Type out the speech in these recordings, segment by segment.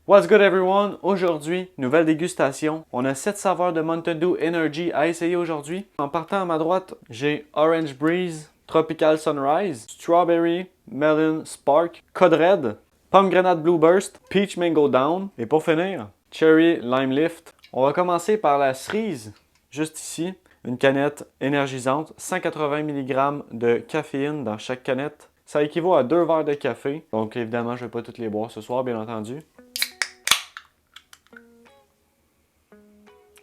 What's good everyone? Aujourd'hui, nouvelle dégustation. On a 7 saveurs de Mountain Dew Energy à essayer aujourd'hui. En partant à ma droite, j'ai Orange Breeze, Tropical Sunrise, Strawberry, Melon Spark, Code Red, Pomme Grenade Blue Burst, Peach Mango Down et pour finir, Cherry Lime Lift. On va commencer par la cerise, juste ici. Une canette énergisante, 180 mg de caféine dans chaque canette. Ça équivaut à 2 verres de café. Donc évidemment, je ne vais pas toutes les boire ce soir, bien entendu.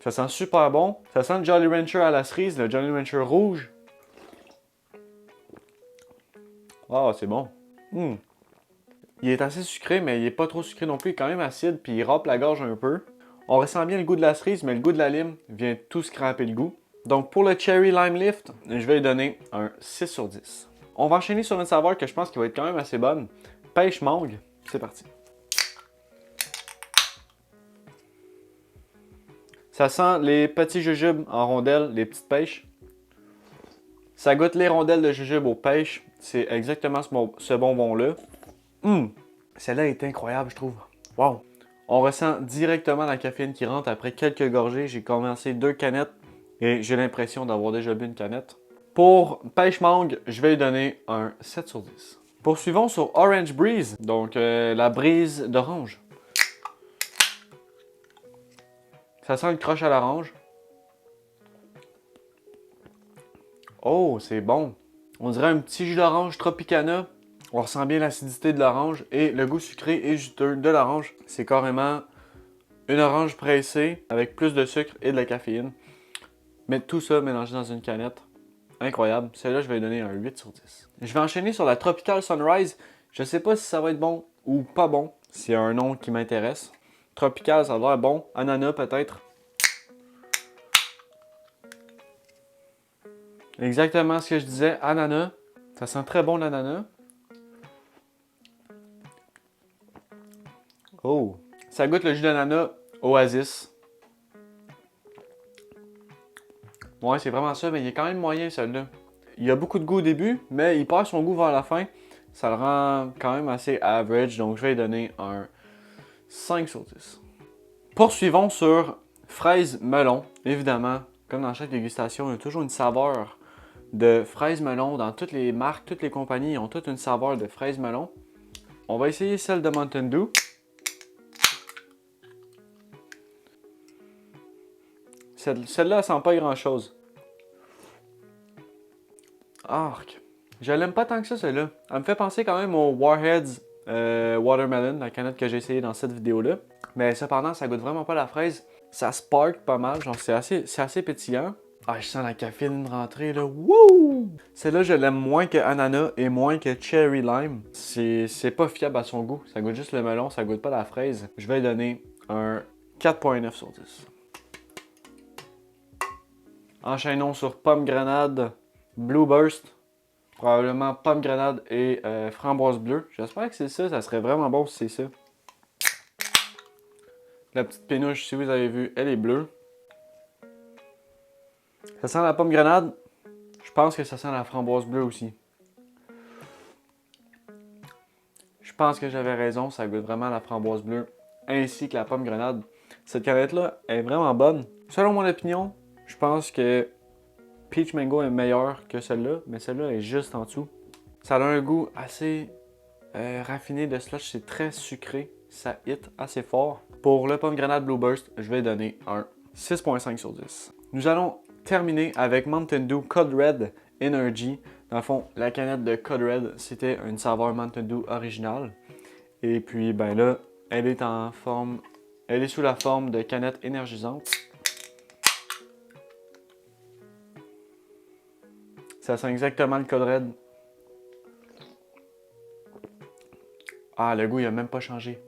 Ça sent super bon. Ça sent le Jolly Rancher à la cerise, le Jolly Rancher rouge. Ah, c'est bon. Il est assez sucré, mais il n'est pas trop sucré non plus. Il est quand même acide, puis il râpe la gorge un peu. On ressent bien le goût de la cerise, mais le goût de la lime vient tout scraper le goût. Donc pour le Cherry Lime Lift, je vais lui donner un 6 sur 10. On va enchaîner sur une saveur que je pense qui va être quand même assez bonne. Pêche mangue. C'est parti. Ça sent les petits jujubes en rondelles, les petites pêches. Ça goûte les rondelles de jujubes aux pêches. C'est exactement ce bonbon-là. Celle-là est incroyable, je trouve. Wow! On ressent directement la caféine qui rentre après quelques gorgées. J'ai commencé 2 canettes et j'ai l'impression d'avoir déjà bu une canette. Pour pêche mangue, je vais lui donner un 7 sur 10. Poursuivons sur Orange Breeze, donc la brise d'orange. Ça sent le croche à l'orange. Oh, c'est bon. On dirait un petit jus d'orange Tropicana. On ressent bien l'acidité de l'orange et le goût sucré et juteux de l'orange. C'est carrément une orange pressée avec plus de sucre et de la caféine. Mais tout ça mélangé dans une canette. Incroyable. Celle-là, je vais lui donner un 8 sur 10. Je vais enchaîner sur la Tropical Sunrise. Je sais pas si ça va être bon ou pas bon. C'est un nom qui m'intéresse. Tropical, ça a l'air bon. Ananas peut-être. Exactement ce que je disais. Ananas. Ça sent très bon l'ananas. Oh! Ça goûte le jus d'ananas Oasis. Ouais, c'est vraiment ça, mais il est quand même moyen celui-là. Il a beaucoup de goût au début, mais il perd son goût vers la fin. Ça le rend quand même assez average, donc je vais lui donner un 5 sur 10. Poursuivons sur fraise melon. Évidemment, comme dans chaque dégustation, il y a toujours une saveur de fraise melon. Dans toutes les marques, toutes les compagnies ont toutes une saveur de fraise melon. On va essayer celle de Mountain Dew. Celle-là, elle sent pas grand-chose. Arc. Je l'aime pas tant que ça, celle-là. Elle me fait penser quand même au Warheads Watermelon, la canette que j'ai essayé dans cette vidéo-là. Mais cependant, ça goûte vraiment pas la fraise. Ça spark pas mal, genre c'est assez pétillant. Ah, je sens la caféine rentrer là. Wouh! Celle-là, je l'aime moins que ananas et moins que cherry lime. C'est pas fiable à son goût. Ça goûte juste le melon, ça goûte pas la fraise. Je vais lui donner un 4.9 sur 10. Enchaînons sur pomme grenade Blue Burst. Probablement pomme grenade et framboise bleue. J'espère que c'est ça. Ça serait vraiment bon si c'est ça. La petite pénouche, si vous avez vu, elle est bleue. Ça sent la pomme grenade. Je pense que ça sent la framboise bleue aussi. Je pense que j'avais raison. Ça goûte vraiment la framboise bleue ainsi que la pomme grenade. Cette canette-là est vraiment bonne. Selon mon opinion, je pense que Peach Mango est meilleure que celle-là, mais celle-là est juste en dessous. Ça a un goût assez raffiné de slush, c'est très sucré, ça hit assez fort. Pour le pomme grenade Blue Burst, je vais donner un 6.5 sur 10. Nous allons terminer avec Mountain Dew Code Red Energy. Dans le fond, la canette de Code Red, c'était une saveur Mountain Dew originale. Et puis, ben là, elle est sous la forme de canette énergisante. Ça sent exactement le Code Red. Ah, le goût, il a même pas changé.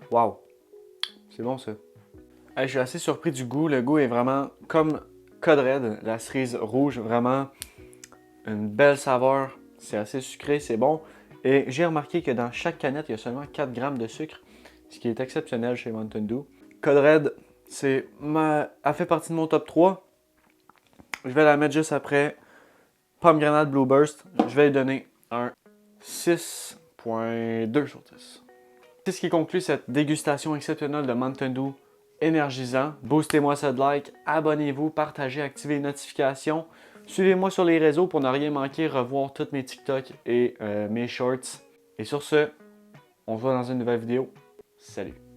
Wow. C'est bon, ça. Hey, je suis assez surpris du goût. Le goût est vraiment comme Code Red, la cerise rouge. Vraiment une belle saveur. C'est assez sucré, c'est bon. Et j'ai remarqué que dans chaque canette, il y a seulement 4 grammes de sucre, ce qui est exceptionnel chez Mountain Dew. Code Red, elle fait partie de mon top 3. Je vais la mettre juste après Pomme Grenade Blue Burst. Je vais lui donner un 6 8.2 sur 10. C'est ce qui conclut cette dégustation exceptionnelle de Mountain Dew énergisant. Boostez-moi ce like, abonnez-vous, partagez, activez les notifications. Suivez-moi sur les réseaux pour ne rien manquer, revoir tous mes TikTok et mes shorts. Et sur ce, on se voit dans une nouvelle vidéo. Salut!